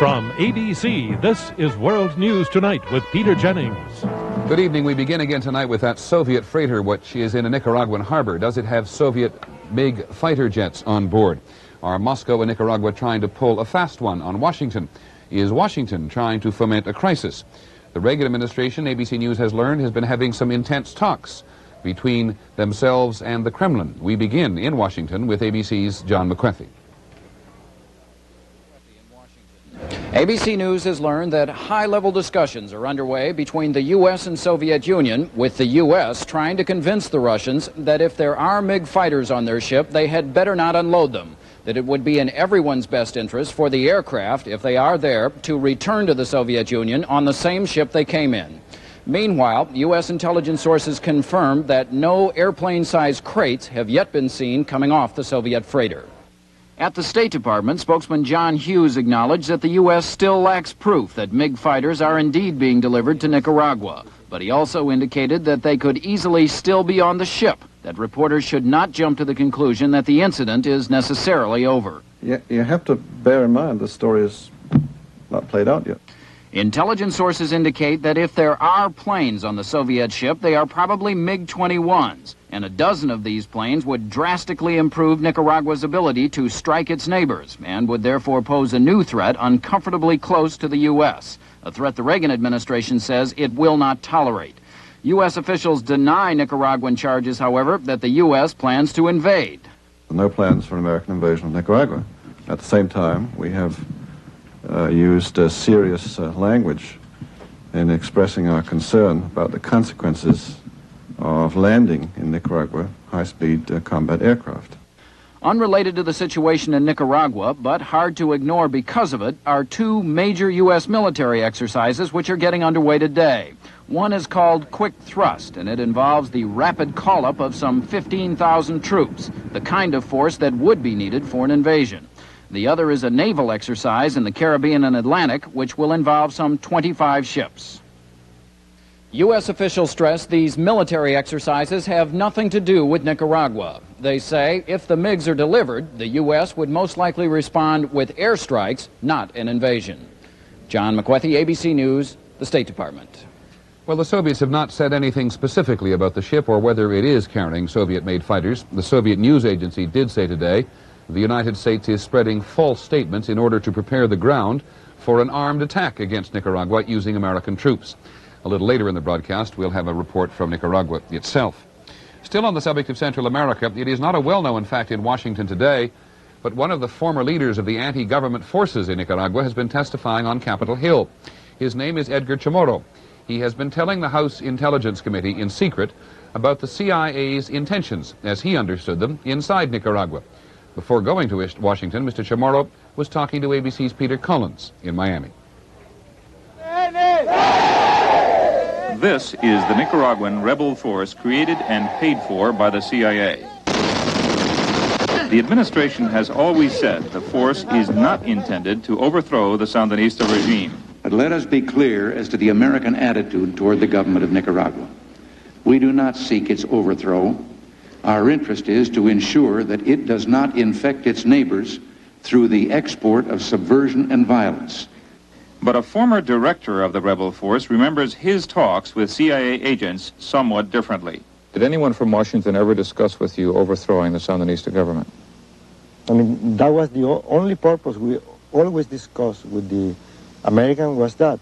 From ABC, this is World News Tonight with Peter Jennings. Good evening. We begin again tonight with that Soviet freighter, which is in a Nicaraguan harbor. Does it have Soviet MiG fighter jets on board? Are Moscow and Nicaragua trying to pull a fast one on Washington? Is Washington trying to foment a crisis? The Reagan administration, ABC News has learned, has been having some intense talks between themselves and the Kremlin. We begin in Washington with ABC's John McCarthy. ABC News has learned that high-level discussions are underway between the U.S. and Soviet Union, with the U.S. trying to convince the Russians that if there are MiG fighters on their ship, they had better not unload them, that it would be in everyone's best interest for the aircraft, if they are there, to return to the Soviet Union on the same ship they came in. Meanwhile, U.S. intelligence sources confirmed that no airplane-sized crates have yet been seen coming off the Soviet freighter. At the State Department, spokesman John Hughes acknowledged that the U.S. still lacks proof that MiG fighters are indeed being delivered to Nicaragua. But he also indicated that they could easily still be on the ship, that reporters should not jump to the conclusion that the incident is necessarily over. You have to bear in mind the story is not played out yet. Intelligence sources indicate that if there are planes on the Soviet ship, they are probably MiG-21s, and a dozen of these planes would drastically improve Nicaragua's ability to strike its neighbors and would therefore pose a new threat uncomfortably close to the U.S., a threat the Reagan administration says it will not tolerate. U.S. officials deny Nicaraguan charges, however, that the U.S. plans to invade. No plans for an American invasion of Nicaragua. At the same time, we have used serious language in expressing our concern about the consequences of landing in Nicaragua high-speed combat aircraft. Unrelated to the situation in Nicaragua, but hard to ignore because of it, are two major U.S. military exercises which are getting underway today. One is called Quick Thrust, and it involves the rapid call-up of some 15,000 troops, the kind of force that would be needed for an invasion. The other is a naval exercise in the Caribbean and Atlantic, which will involve some 25 ships. U.S. officials stress these military exercises have nothing to do with Nicaragua. They say if the MiGs are delivered, the U.S. would most likely respond with airstrikes, not an invasion. John McCarthy, ABC News, the State Department. Well, the Soviets have not said anything specifically about the ship or whether it is carrying Soviet-made fighters. The Soviet news agency did say today the United States is spreading false statements in order to prepare the ground for an armed attack against Nicaragua using American troops. A little later in the broadcast, we'll have a report from Nicaragua itself. Still on the subject of Central America, it is not a well-known fact in Washington today, but one of the former leaders of the anti-government forces in Nicaragua has been testifying on Capitol Hill. His name is Edgar Chamorro. He has been telling the House Intelligence Committee in secret about the CIA's intentions, as he understood them, inside Nicaragua. Before going to Washington, Mr. Chamorro was talking to ABC's Peter Collins in Miami. This is the Nicaraguan rebel force created and paid for by the CIA. The administration has always said the force is not intended to overthrow the Sandinista regime. But let us be clear as to the American attitude toward the government of Nicaragua. We do not seek its overthrow. Our interest is to ensure that it does not infect its neighbors through the export of subversion and violence. But a former director of the rebel force remembers his talks with CIA agents somewhat differently. Did anyone from Washington ever discuss with you overthrowing the Sandinista government? I mean, that was the only purpose we always discussed with the American was that.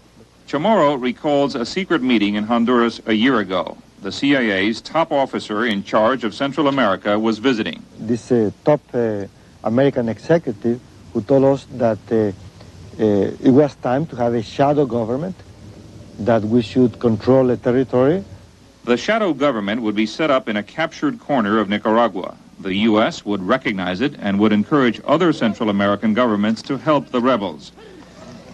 Chamorro recalls a secret meeting in Honduras a year ago. The CIA's top officer in charge of Central America was visiting. This top American executive who told us that it was time to have a shadow government, that we should control the territory. The shadow government would be set up in a captured corner of Nicaragua. The U.S. would recognize it and would encourage other Central American governments to help the rebels.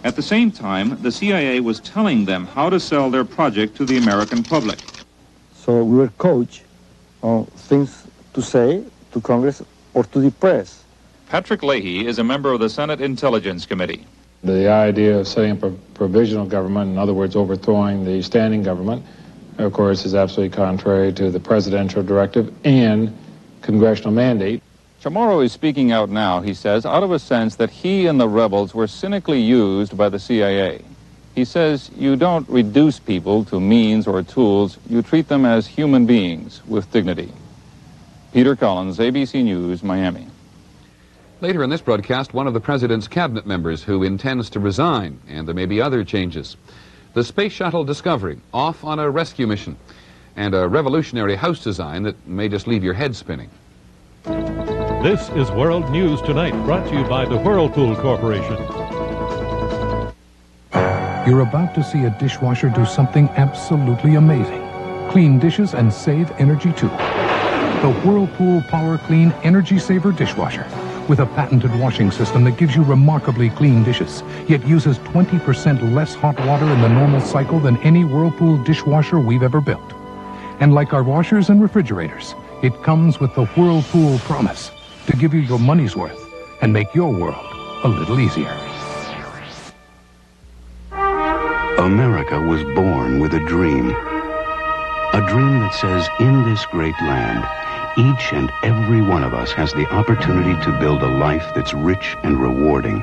At the same time, the CIA was telling them how to sell their project to the American public. So we were coached on things to say to Congress or to the press. Patrick Leahy is a member of the Senate Intelligence Committee. The idea of setting up a provisional government, in other words, overthrowing the standing government, of course, is absolutely contrary to the presidential directive and congressional mandate. Chamorro is speaking out now, he says, out of a sense that he and the rebels were cynically used by the CIA. He says you don't reduce people to means or tools, you treat them as human beings with dignity. Peter Collins, ABC News, Miami. Later in this broadcast, one of the president's cabinet members who intends to resign, and there may be other changes. The Space Shuttle Discovery, off on a rescue mission, and a revolutionary house design that may just leave your head spinning. This is World News Tonight, brought to you by the Whirlpool Corporation. You're about to see a dishwasher do something absolutely amazing. Clean dishes and save energy too. The Whirlpool Power Clean Energy Saver Dishwasher, with a patented washing system that gives you remarkably clean dishes, yet uses 20% less hot water in the normal cycle than any Whirlpool dishwasher we've ever built. And like our washers and refrigerators, it comes with the Whirlpool promise to give you your money's worth and make your world a little easier. America was born with a dream that says in this great land, each and every one of us has the opportunity to build a life that's rich and rewarding.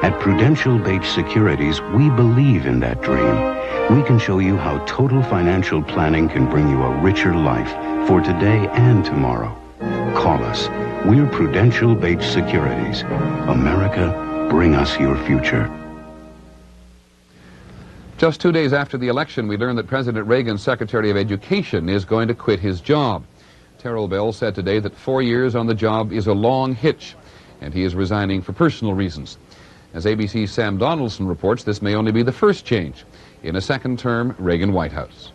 At Prudential Bache Securities, we believe in that dream. We can show you how total financial planning can bring you a richer life for today and tomorrow. Call us. We're Prudential Bache Securities. America, bring us your future. Just 2 days after the election, we learned that President Reagan's Secretary of Education is going to quit his job. Terrell Bell said today that 4 years on the job is a long hitch, and he is resigning for personal reasons. As ABC's Sam Donaldson reports, this may only be the first change in a second-term Reagan White House.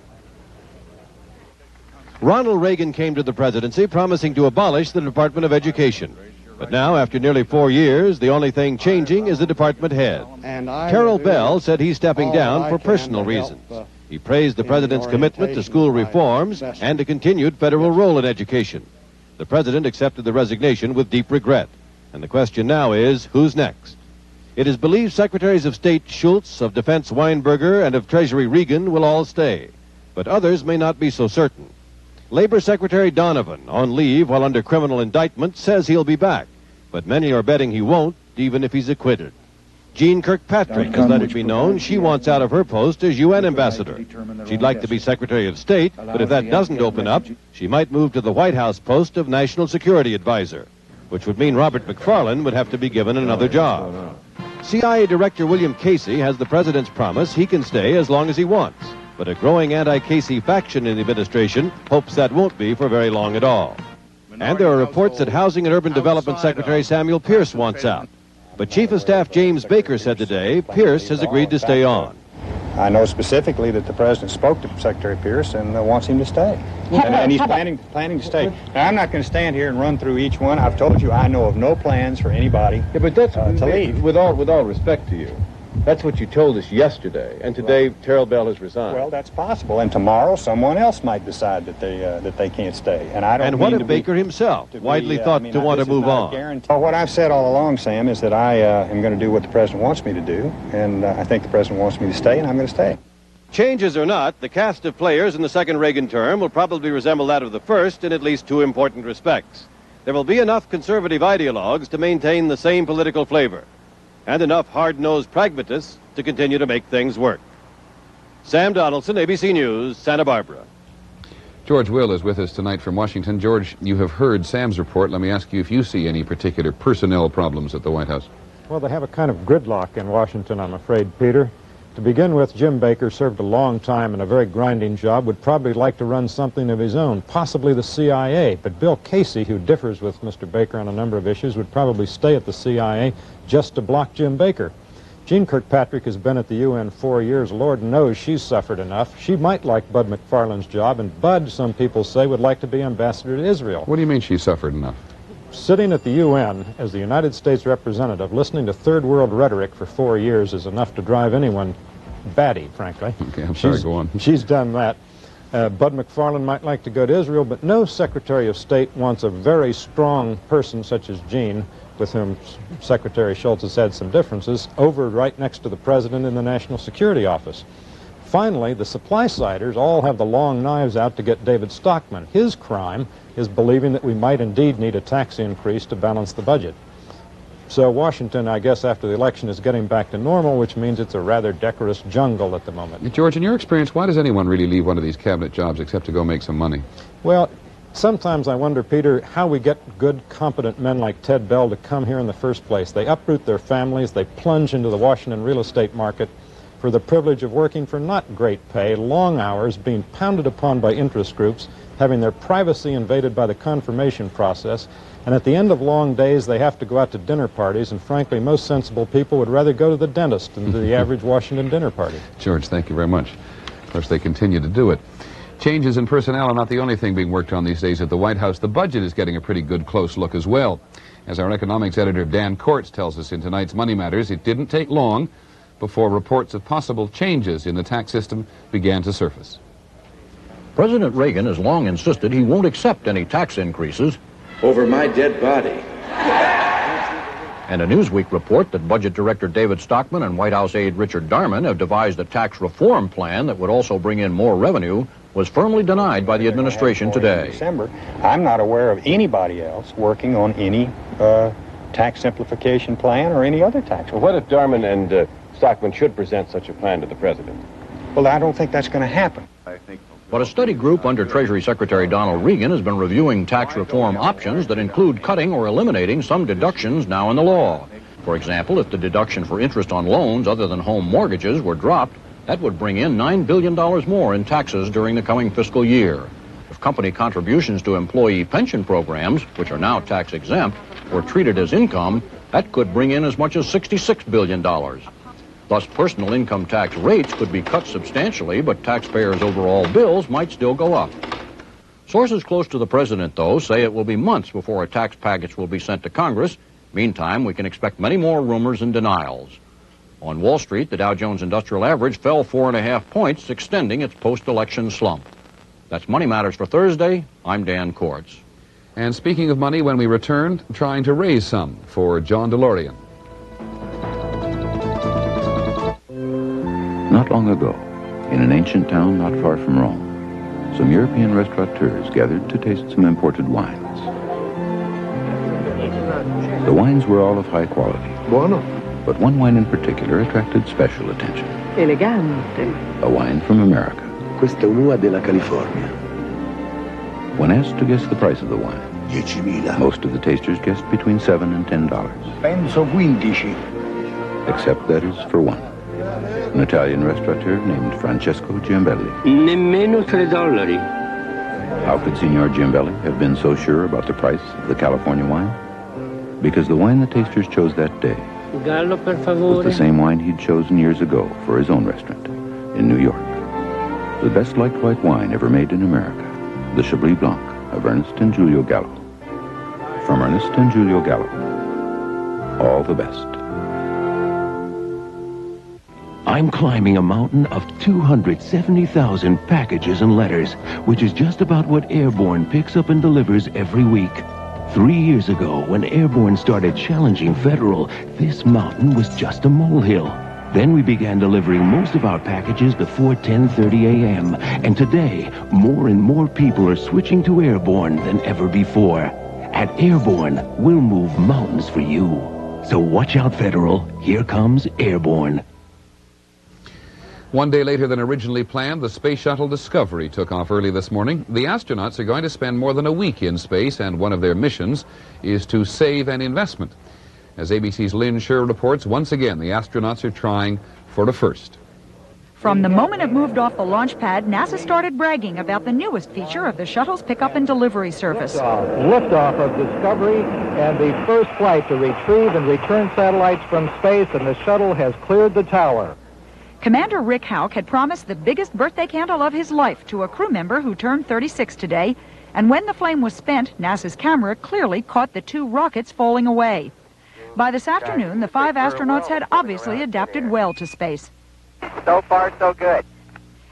Ronald Reagan came to the presidency promising to abolish the Department of Education. But now, after nearly 4 years, the only thing changing is the department head. Terrell Bell said he's stepping down for personal reasons. He praised the president's commitment to school reforms and a continued federal role in education. The president accepted the resignation with deep regret. And the question now is, who's next? It is believed Secretaries of State Schultz, of Defense Weinberger, and of Treasury Regan will all stay. But others may not be so certain. Labor Secretary Donovan, on leave while under criminal indictment, says he'll be back. But many are betting he won't, even if he's acquitted. Jean Kirkpatrick has let it be known she wants out of her post as UN ambassador. She'd like to be Secretary of State, but if that doesn't open up, she might move to the White House post of National Security Advisor, which would mean Robert McFarlane would have to be given another job. CIA Director William Casey has the president's promise he can stay as long as he wants. But a growing anti-Casey faction in the administration hopes that won't be for very long at all. And there are reports that Housing and Urban Development Secretary Samuel Pierce wants out. But Chief of Staff James Baker said today Pierce has agreed to stay on. I know specifically that the president spoke to Secretary Pierce and wants him to stay. And he's planning to stay. Now, I'm not going to stand here and run through each one. I've told you I know of no plans for anybody to leave. With all respect to you, that's what you told us yesterday, and today Terrell Bell has resigned. Well, that's possible, and tomorrow someone else might decide that they can't stay. And I don't. And what if Baker himself, widely thought to want to move on? Well, what I've said all along, Sam, is that I am going to do what the president wants me to do, and I think the president wants me to stay, and I'm going to stay. Changes or not, the cast of players in the second Reagan term will probably resemble that of the first in at least two important respects. There will be enough conservative ideologues to maintain the same political flavor, and enough hard-nosed pragmatists to continue to make things work. Sam Donaldson, ABC News, Santa Barbara. George Will is with us tonight from Washington. George, you have heard Sam's report. Let me ask you if you see any particular personnel problems at the White House. Well, they have a kind of gridlock in Washington, I'm afraid, Peter. To begin with, Jim Baker served a long time in a very grinding job, would probably like to run something of his own, possibly the CIA. But Bill Casey, who differs with Mr. Baker on a number of issues, would probably stay at the CIA just to block Jim Baker. Jean Kirkpatrick has been at the UN 4 years. Lord knows she's suffered enough. She might like Bud McFarlane's job, and Bud, some people say, would like to be ambassador to Israel. What do you mean she's suffered enough? Sitting at the UN as the United States representative, listening to third world rhetoric for 4 years is enough to drive anyone batty, frankly. Okay, I'm sorry, go on. She's done that. Bud McFarlane might like to go to Israel, but no Secretary of State wants a very strong person such as Jean, with whom Secretary Schultz has had some differences, over right next to the President in the National Security Office. Finally, the supply-siders all have the long knives out to get David Stockman. His crime is believing that we might indeed need a tax increase to balance the budget. So Washington, I guess, after the election is getting back to normal, which means it's a rather decorous jungle at the moment. George, in your experience, why does anyone really leave one of these cabinet jobs except to go make some money? Well, sometimes I wonder, Peter, how we get good, competent men like Ted Bell to come here in the first place. They uproot their families, they plunge into the Washington real estate market for the privilege of working for not great pay, long hours, being pounded upon by interest groups, having their privacy invaded by the confirmation process, and at the end of long days they have to go out to dinner parties, and frankly most sensible people would rather go to the dentist than to the average Washington dinner party. George, thank you very much. Of course, they continue to do it. Changes in personnel are not the only thing being worked on these days at the White House. The budget is getting a pretty good close look as well. As our economics editor Dan Kortz tells us in tonight's Money Matters, it didn't take long before reports of possible changes in the tax system began to surface. President Reagan has long insisted he won't accept any tax increases. Over my dead body. And a Newsweek report that Budget Director David Stockman and White House aide Richard Darman have devised a tax reform plan that would also bring in more revenue was firmly denied by the administration today. December, I'm not aware of anybody else working on any tax simplification plan or any other tax. Well, what if Darman and Stockman should present such a plan to the president? Well, I don't think that's going to happen. But a study group under Treasury Secretary Donald Regan has been reviewing tax reform options that include cutting or eliminating some deductions now in the law. For example, if the deduction for interest on loans other than home mortgages were dropped, that would bring in $9 billion more in taxes during the coming fiscal year. If company contributions to employee pension programs, which are now tax exempt, were treated as income, that could bring in as much as $66 billion. Thus, personal income tax rates could be cut substantially, but taxpayers' overall bills might still go up. Sources close to the president, though, say it will be months before a tax package will be sent to Congress. Meantime, we can expect many more rumors and denials. On Wall Street, the Dow Jones Industrial Average fell 4.5 points, extending its post-election slump. That's Money Matters for Thursday. I'm Dan Kortz. And speaking of money, when we return, trying to raise some for John DeLorean. Not long ago, in an ancient town not far from Rome, some European restaurateurs gathered to taste some imported wines. The wines were all of high quality. Buono. But one wine in particular attracted special attention. Elegante. A wine from America. Questa è un'uva della California. When asked to guess the price of the wine, 10.000. most of the tasters guessed between $7 and $10. Penso 15. Except that is for one. An Italian restaurateur named Francesco Giambelli. Nemmeno $3. How could Signor Giambelli have been so sure about the price of the California wine? Because the wine the tasters chose that day Gallo, per favore. was the same wine he'd chosen years ago for his own restaurant in New York. The best-liked white wine ever made in America, the Chablis Blanc of Ernest and Julio Gallo. From Ernest and Julio Gallo, all the best. I'm climbing a mountain of 270,000 packages and letters, which is just about what Airborne picks up and delivers every week. 3 years ago, when Airborne started challenging Federal, this mountain was just a molehill. Then we began delivering most of our packages before 10:30 a.m. And today, more and more people are switching to Airborne than ever before. At Airborne, we'll move mountains for you. So watch out, Federal. Here comes Airborne. One day later than originally planned, the Space Shuttle Discovery took off early this morning. The astronauts are going to spend more than a week in space, and one of their missions is to save an investment. As ABC's Lynn Sherr reports, once again, the astronauts are trying for the first. From the moment it moved off the launch pad, NASA started bragging about the newest feature of the shuttle's pickup and delivery service. Liftoff of Discovery and the first flight to retrieve and return satellites from space, and the shuttle has cleared the tower. Commander Rick Houck had promised the biggest birthday candle of his life to a crew member who turned 36 today, and when the flame was spent, NASA's camera clearly caught the two rockets falling away. By this afternoon, the 5 astronauts had obviously adapted well to space. So far, so good.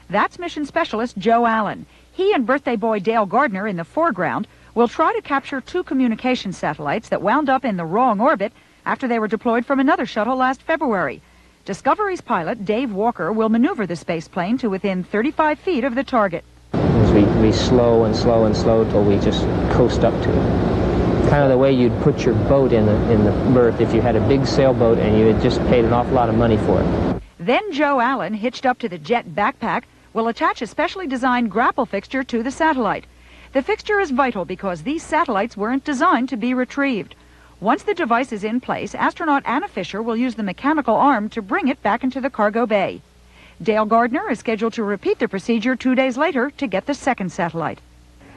That's mission specialist Joe Allen. He and birthday boy Dale Gardner in the foreground will try to capture 2 communication satellites that wound up in the wrong orbit after they were deployed from another shuttle last February. Discovery's pilot, Dave Walker, will maneuver the space plane to within 35 feet of the target. We slow and slow and slow till we just coast up to it. Kind of the way you'd put your boat in the berth if you had a big sailboat and you had just paid an awful lot of money for it. Then Joe Allen, hitched up to the jet backpack, will attach a specially designed grapple fixture to the satellite. The fixture is vital because these satellites weren't designed to be retrieved. Once the device is in place, astronaut Anna Fisher will use the mechanical arm to bring it back into the cargo bay. Dale Gardner is scheduled to repeat the procedure 2 days later to get the second satellite.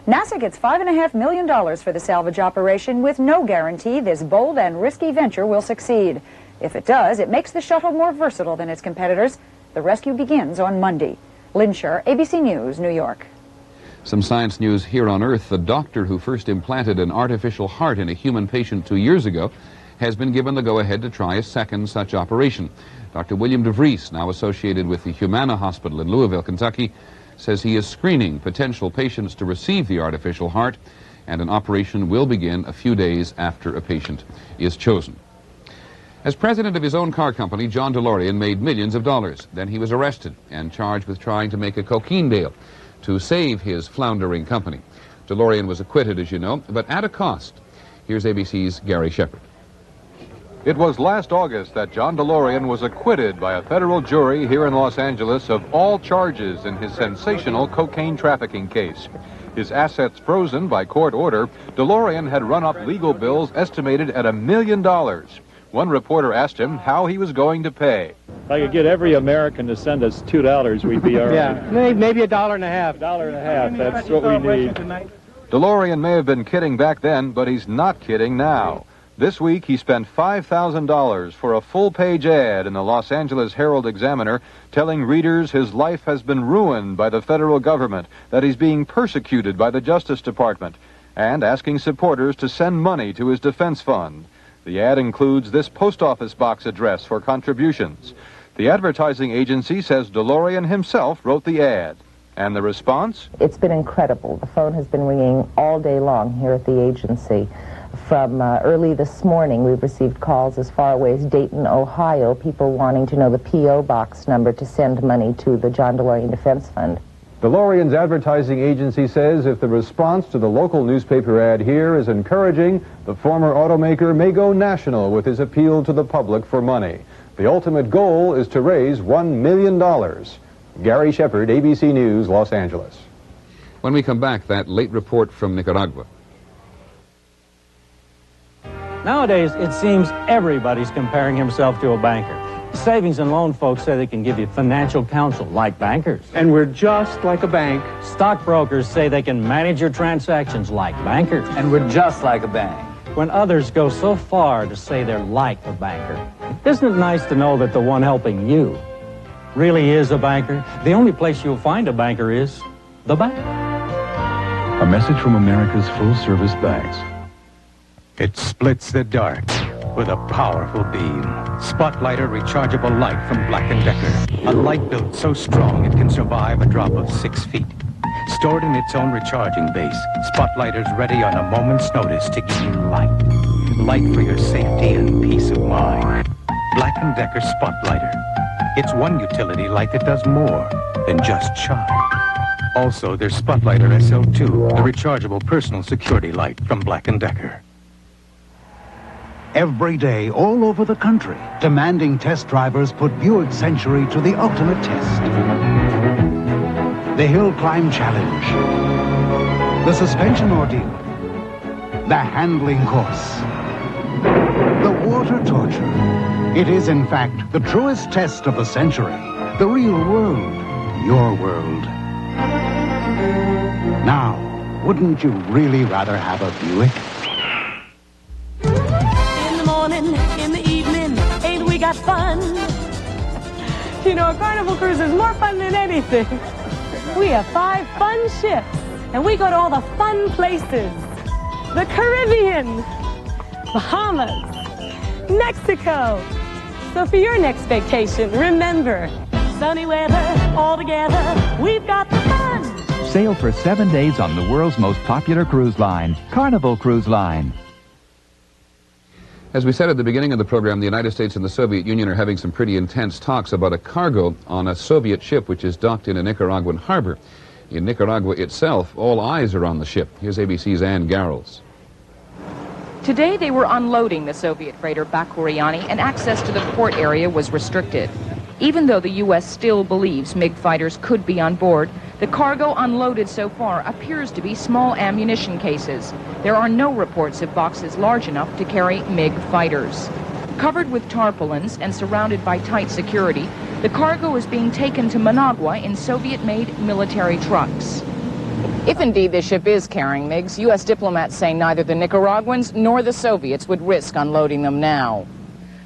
NASA gets $5.5 million for the salvage operation with no guarantee this bold and risky venture will succeed. If it does, it makes the shuttle more versatile than its competitors. The rescue begins on Monday. Lynn Scher, ABC News, New York. Some science news here on Earth. The doctor who first implanted an artificial heart in a human patient 2 years ago has been given the go-ahead to try a second such operation. Dr. William DeVries, now associated with the Humana Hospital in Louisville, Kentucky, says he is screening potential patients to receive the artificial heart, and an operation will begin a few days after a patient is chosen. As president of his own car company, John DeLorean made millions of dollars. Then he was arrested and charged with trying to make a cocaine deal to save his floundering company. DeLorean was acquitted, as you know, but at a cost. Here's ABC's Gary Shepard. It was last August that John DeLorean was acquitted by a federal jury here in Los Angeles of all charges in his sensational cocaine trafficking case. His assets frozen by court order, DeLorean had run up legal bills estimated at $1 million. One reporter asked him how he was going to pay. If I could get every American to send us $2, we'd be all right. Yeah, maybe $1.50. $1.50, that's what we need. DeLorean may have been kidding back then, but he's not kidding now. This week, he spent $5,000 for a full-page ad in the Los Angeles Herald-Examiner telling readers his life has been ruined by the federal government, that he's being persecuted by the Justice Department, and asking supporters to send money to his defense fund. The ad includes this post office box address for contributions. The advertising agency says DeLorean himself wrote the ad. And the response? It's been incredible. The phone has been ringing all day long here at the agency. From early this morning, we've received calls as far away as Dayton, Ohio, people wanting to know the P.O. box number to send money to the John DeLorean Defense Fund. DeLorean's advertising agency says if the response to the local newspaper ad here is encouraging, the former automaker may go national with his appeal to the public for money. The ultimate goal is to raise $1 million. Gary Shepard, ABC News, Los Angeles. When we come back, that late report from Nicaragua. Nowadays, it seems everybody's comparing himself to a banker. Savings and loan folks say they can give you financial counsel like bankers. And we're just like a bank. Stockbrokers say they can manage your transactions like bankers. And we're just like a bank. When others go so far to say they're like a banker, isn't it nice to know that the one helping you really is a banker? The only place you'll find a banker is the bank. A message from America's full-service banks. It splits the dark with a powerful beam. Spotlighter rechargeable light from Black & Decker. A light built so strong it can survive a drop of 6 feet. Stored in its own recharging base, Spotlighter's ready on a moment's notice to give you light. Light for your safety and peace of mind. Black & Decker Spotlighter. It's one utility light that does more than just shine. Also, there's Spotlighter SL2, the rechargeable personal security light from Black & Decker. Every day, all over the country, demanding test drivers put Buick Century to the ultimate test. The hill climb challenge. The suspension ordeal. The handling course. The water torture. It is, in fact, the truest test of the century. The real world. Your world. Now, wouldn't you really rather have a Buick? In the evening, ain't we got fun? You know, a Carnival cruise is more fun than anything. We have 5 fun ships, and we go to all the fun places. The Caribbean, Bahamas, Mexico. So for your next vacation, remember, sunny weather, all together, we've got the fun. Sail for 7 days on the world's most popular cruise line, Carnival Cruise Line. As we said at the beginning of the program, the United States and the Soviet Union are having some pretty intense talks about a cargo on a Soviet ship which is docked in a Nicaraguan harbor. In Nicaragua itself, all eyes are on the ship. Here's ABC's Ann Garrels. Today they were unloading the Soviet freighter Bakuriani, and access to the port area was restricted. Even though the U.S. still believes MiG fighters could be on board, the cargo unloaded so far appears to be small ammunition cases. There are no reports of boxes large enough to carry MiG fighters. Covered with tarpaulins and surrounded by tight security, the cargo is being taken to Managua in Soviet-made military trucks. If indeed the ship is carrying MiGs, U.S. diplomats say neither the Nicaraguans nor the Soviets would risk unloading them now.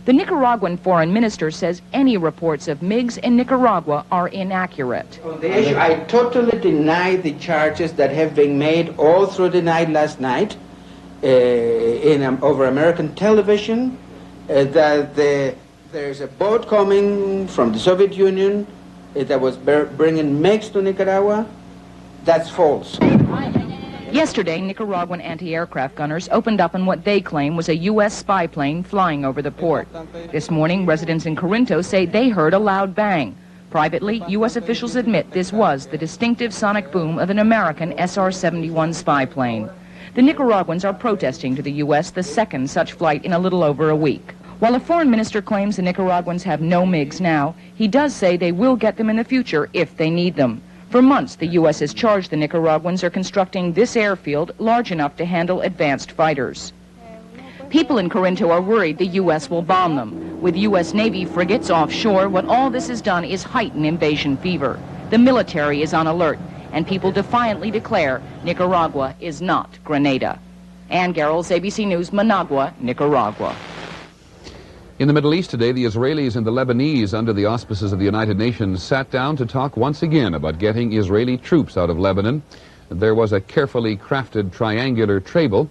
The Nicaraguan foreign minister says any reports of MiGs in Nicaragua are inaccurate. On the issue, I totally deny the charges that have been made all through the night last night over American television, that there's a boat coming from the Soviet Union that was bringing MiGs to Nicaragua. That's false. Yesterday, Nicaraguan anti-aircraft gunners opened up on what they claim was a U.S. spy plane flying over the port. This morning, residents in Corinto say they heard a loud bang. Privately, U.S. officials admit this was the distinctive sonic boom of an American SR-71 spy plane. The Nicaraguans are protesting to the U.S. the second such flight in a little over a week. While a foreign minister claims the Nicaraguans have no MiGs now, he does say they will get them in the future if they need them. For months, the U.S. has charged the Nicaraguans are constructing this airfield large enough to handle advanced fighters. People in Corinto are worried the U.S. will bomb them. With U.S. Navy frigates offshore, what all this has done is heighten invasion fever. The military is on alert, and people defiantly declare Nicaragua is not Grenada. Ann Garrels, ABC News, Managua, Nicaragua. In the Middle East today, the Israelis and the Lebanese, under the auspices of the United Nations, sat down to talk once again about getting Israeli troops out of Lebanon. There was a carefully crafted triangular table.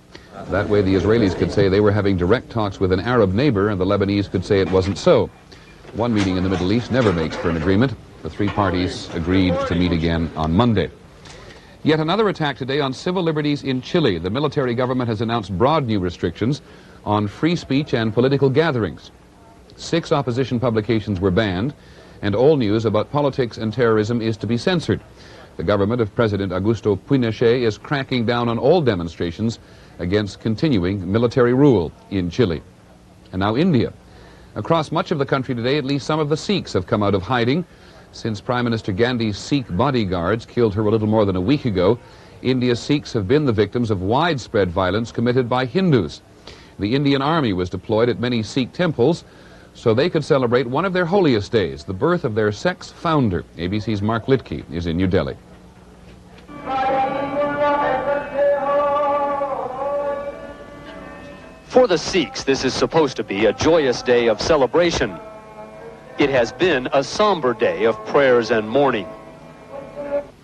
That way the Israelis could say they were having direct talks with an Arab neighbor, and the Lebanese could say it wasn't so. One meeting in the Middle East never makes for an agreement. The three parties agreed to meet again on Monday. Yet another attack today on civil liberties in Chile. The military government has announced broad new restrictions on free speech and political gatherings. 6 opposition publications were banned, and all news about politics and terrorism is to be censored. The government of President Augusto Pinochet is cracking down on all demonstrations against continuing military rule in Chile. And now India. Across much of the country today, at least some of the Sikhs have come out of hiding. Since Prime Minister Gandhi's Sikh bodyguards killed her a little more than a week ago, India's Sikhs have been the victims of widespread violence committed by Hindus. The Indian Army was deployed at many Sikh temples so they could celebrate one of their holiest days, the birth of their sect's founder. ABC's Mark Litke is in New Delhi. For the Sikhs, this is supposed to be a joyous day of celebration. It has been a somber day of prayers and mourning.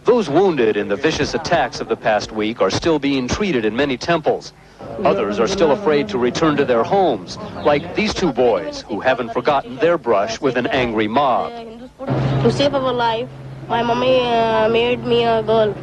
Those wounded in the vicious attacks of the past week are still being treated in many temples. Others are still afraid to return to their homes, like these 2 boys who haven't forgotten their brush with an angry mob. To save our life, my mommy made me a girl.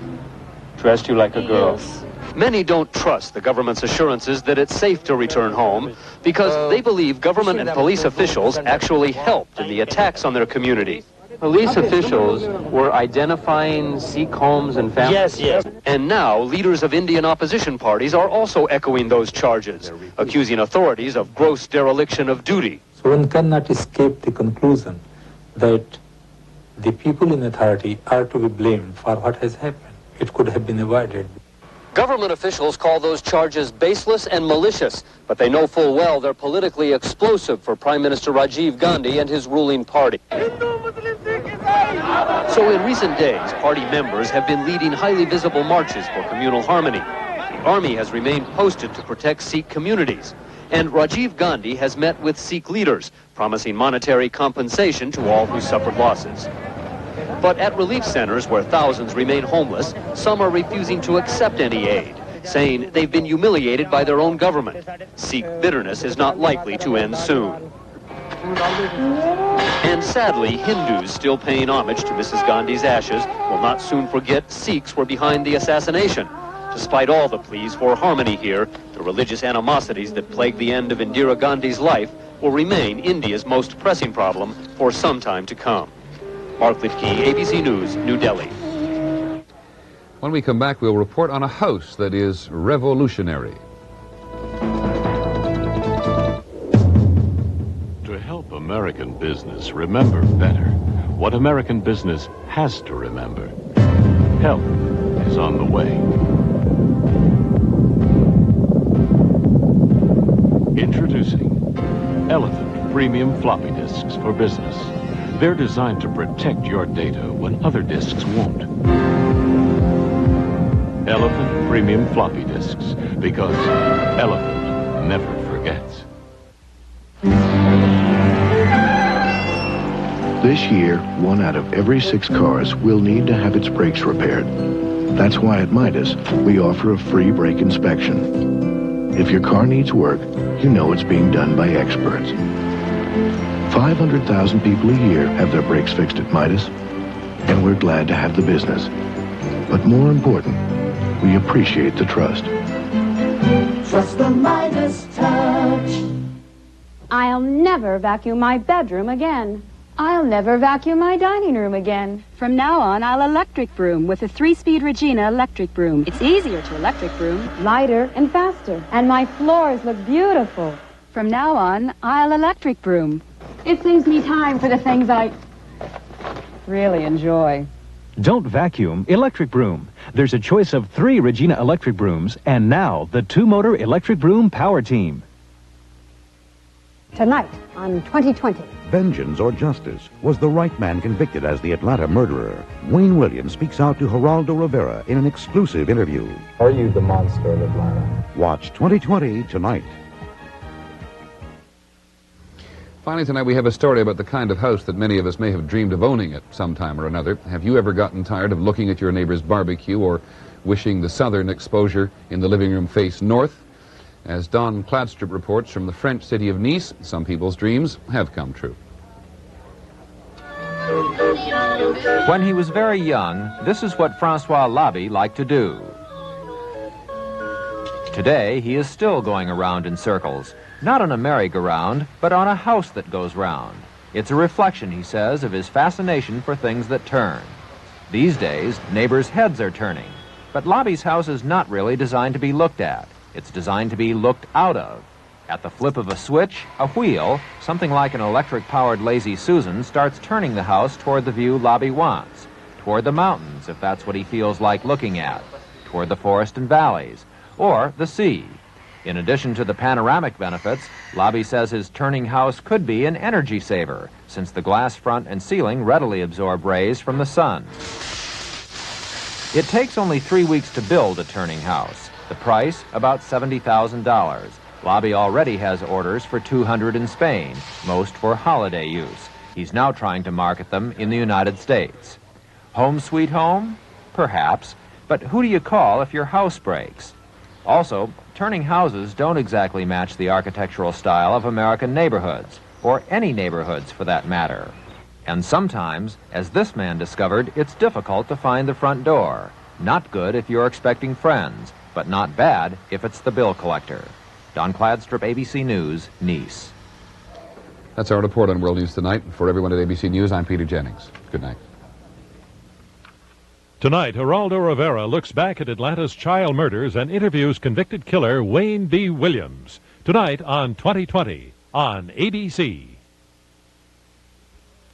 Dressed you like a girl? Yes. Many don't trust the government's assurances that it's safe to return home because they believe government and police officials actually helped in the attacks on their community. Police officials were identifying Sikh homes and families. Yes. And now leaders of Indian opposition parties are also echoing those charges, accusing authorities of gross dereliction of duty. So one cannot escape the conclusion that the people in authority are to be blamed for what has happened. It could have been avoided. Government officials call those charges baseless and malicious, but they know full well they're politically explosive for Prime Minister Rajiv Gandhi and his ruling party. So in recent days, party members have been leading highly visible marches for communal harmony. The army has remained posted to protect Sikh communities, and Rajiv Gandhi has met with Sikh leaders, promising monetary compensation to all who suffered losses. But at relief centers where thousands remain homeless, some are refusing to accept any aid, saying they've been humiliated by their own government. Sikh bitterness is not likely to end soon. And sadly, Hindus still paying homage to Mrs. Gandhi's ashes will not soon forget Sikhs were behind the assassination. Despite all the pleas for harmony here, the religious animosities that plagued the end of Indira Gandhi's life will remain India's most pressing problem for some time to come. Mark Litkey, ABC News, New Delhi. When we come back, we'll report on a house that is revolutionary. To help American business remember better what American business has to remember, help is on the way. Introducing Elephant Premium Floppy Disks for Business. They're designed to protect your data when other disks won't. Elephant Premium Floppy Disks, because Elephant never forgets. This year, 1 out of every 6 cars will need to have its brakes repaired. That's why at Midas, we offer a free brake inspection. If your car needs work, you know it's being done by experts. 500,000 people a year have their brakes fixed at Midas, and we're glad to have the business. But more important, we appreciate the trust. Trust the Midas touch. I'll never vacuum my bedroom again. I'll never vacuum my dining room again. From now on, I'll electric broom with a 3-speed Regina electric broom. It's easier to electric broom. Lighter and faster. And my floors look beautiful. From now on, I'll electric broom. It saves me time for the things I really enjoy. Don't vacuum, electric broom. There's a choice of 3 Regina electric brooms, and now the 2-motor electric broom power team. Tonight on 2020. Vengeance or justice? Was the right man convicted as the Atlanta murderer? Wayne Williams speaks out to Geraldo Rivera in an exclusive interview. Are you the monster of Atlanta? Watch 2020 tonight. Finally tonight we have a story about the kind of house that many of us may have dreamed of owning at some time or another. Have you ever gotten tired of looking at your neighbor's barbecue or wishing the southern exposure in the living room faced north? As Don Kladstrup reports from the French city of Nice, some people's dreams have come true. When he was very young, this is what Francois Labby liked to do. Today, he is still going around in circles. Not on a merry-go-round, but on a house that goes round. It's a reflection, he says, of his fascination for things that turn. These days, neighbors' heads are turning. But Labby's house is not really designed to be looked at. It's designed to be looked out of. At the flip of a switch, a wheel, something like an electric-powered Lazy Susan, starts turning the house toward the view Labby wants. Toward the mountains, if that's what he feels like looking at. Toward the forest and valleys. Or the sea. In addition to the panoramic benefits, Labby says his turning house could be an energy saver, since the glass front and ceiling readily absorb rays from the sun. It takes only 3 weeks to build a turning house. The price, about $70,000. Labby already has orders for 200 in Spain, most for holiday use. He's now trying to market them in the United States. Home sweet home? Perhaps. But who do you call if your house breaks? Also, turning houses don't exactly match the architectural style of American neighborhoods, or any neighborhoods for that matter. And sometimes, as this man discovered, it's difficult to find the front door. Not good if you're expecting friends, but not bad if it's the bill collector. Don Kladstrup, ABC News, Nice. That's our report on World News Tonight. For everyone at ABC News, I'm Peter Jennings. Good night. Tonight, Geraldo Rivera looks back at Atlanta's child murders and interviews convicted killer Wayne B. Williams. Tonight on 2020 on ABC.